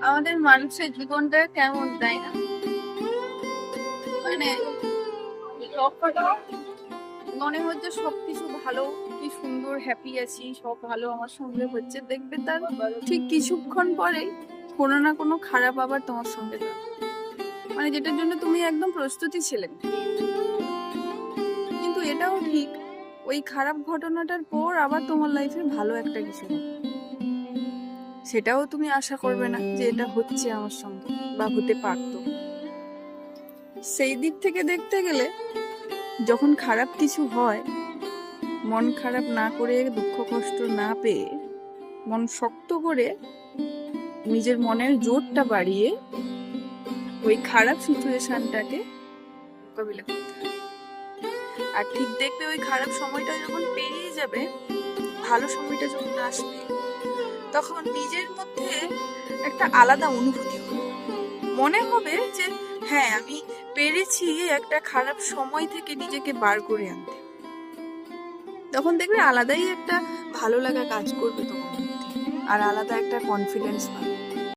আমাদের মানুষের জীবনটা কেমন, তাই না? মানে মনে হচ্ছে সবকিছু ভালো, কি সুন্দর হ্যাপি আছি, সব ভালো আমার সঙ্গে হচ্ছে, দেখবে তার ঠিক কিছুক্ষণ পরেই কোনো না কোনো খারাপ আবার তোমার সঙ্গে হবে। মানে যেটার জন্য তুমি একদম প্রস্তুতি ছিলে না। কিন্তু এটাও ঠিক, ওই খারাপ ঘটনাটার পর আবার তোমার লাইফে ভালো একটা কিছু হবে, সেটাও তুমি আশা করবে না যে এটা হচ্ছে আমার সঙ্গে বা হতে পারতো। সেই দিক থেকে দেখতে গেলে যখন খারাপ কিছু হয়, মন খারাপ না করে, দুঃখ কষ্ট না পেয়ে, মন শক্ত করে নিজের মনের জোরটা বাড়িয়ে ওই খারাপ সিচুয়েশনটাকে মোকাবিলা করতে হবে। আর ঠিক দেখবে ওই খারাপ সময়টা যখন পেরিয়ে যাবে, ভালো সময়টা যখন আসবে, তখন নিজের মধ্যে একটা আলাদা অনুভূতি হবে। মনে হবে যে হ্যাঁ, আমি পেরেছি একটা খারাপ সময় থেকে নিজেকে বার করে আনতে। তখন দেখবে আলাদাই একটা ভালো লাগা কাজ করবে তোমার মধ্যে, আর আলাদা একটা কনফিডেন্স পাবে।